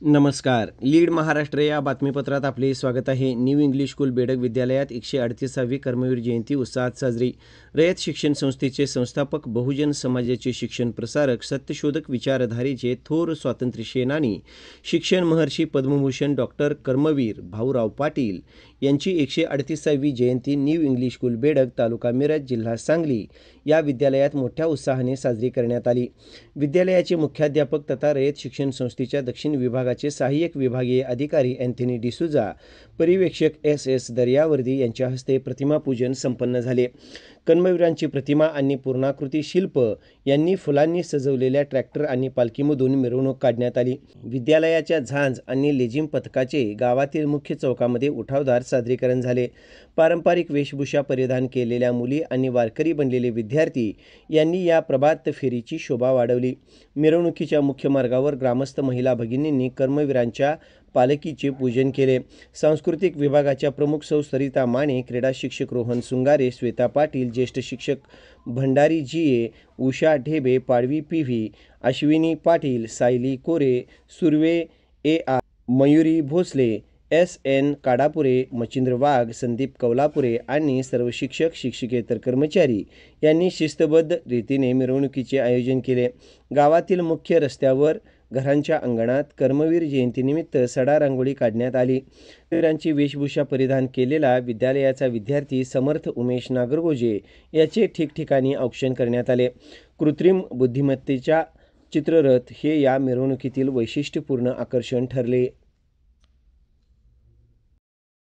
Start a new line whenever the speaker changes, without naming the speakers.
नमस्कार. लीड महाराष्ट्र या बातमीपत्रात आपले स्वागत आहे. न्यू इंग्लिश स्कूल बेडग विद्यालयात 138वी कर्मवीर जयंती उत्साहात साजरी. रयत शिक्षण संस्थेचे संस्थापक, बहुजन समाजाचे शिक्षण प्रसारक, सत्यशोधक विचारधारेचे थोर स्वातंत्र्य सेनानी, शिक्षण महर्षी पद्मभूषण डॉक्टर कर्मवीर भाऊराव पाटील यांची 138वी जयंती न्यू इंग्लिश स्कूल बेडग, तालुका मिरज, जिल्हा सांगली या विद्यालयात मोठ्या उत्साहाने साजरी करण्यात आली. विद्यालयाचे मुख्याध्यापक तथा रयत शिक्षण संस्थेच्या दक्षिण विभागाचे सहाय्यक विभागीय अधिकारी अँथनी डिसूजा, पर्यवेक्षक एस दर्यावर्दी यांच्या हस्ते प्रतिमापूजन संपन्न झाले. कर्मवीरांची प्रतिमा आणि पूर्णाकृती शिल्प यांनी फुलांनी सजवलेल्या ट्रॅक्टर आणि पालखीमधून मिरवणूक काढण्यात आली. विद्यालयाच्या झांज आणि लेझिम पथकाचे गावातील मुख्य चौकामध्ये उठावदार सादरीकरण झाले. पारंपरिक वेशभूषा परिधान केलेल्या मुली आणि वारकरी बनलेले विद्यार्थी यांनी या प्रभात फेरीची शोभा वाढवली. मिरवणुकीच्या मुख्य मार्गावर ग्रामस्थ महिला भगिनींनी कर्मवीरांच्या पालखीचे पूजन केले. सांस्कृतिक विभागाच्या प्रमुख सौ सरिता माने, क्रीडा शिक्षक रोहन सुंगारे, श्वेता पाटील, ज्येष्ठ शिक्षक भंडारी जीए, उषा ढेबे, पाडवी पीव्ही, अश्विनी पाटील, सायली कोरे, सुर्वे AR, मयुरी भोसले, SN काडापुरे, मच्छिंद्र वाघ, संदीप कौलापुरे आणि सर्व शिक्षक शिक्षकेतर कर्मचारी यांनी शिस्तबद्ध रीतीने मिरवणुकीचे आयोजन केले. गावातील मुख्य रस्त्यावर, घरांच्या अंगणात कर्मवीर जयंतीनिमित्त सडा रांगोळी काढण्यात आली. कर्मवीरांची वेशभूषा परिधान केलेला विद्यालयाचा विद्यार्थी समर्थ उमेश नागरगोजे याचे ठिकठिकाणी औक्षण करण्यात आले. कृत्रिम बुद्धिमत्तेच्या चित्ररथ हे या मिरवणुकीतील वैशिष्ट्यपूर्ण आकर्षण ठरले.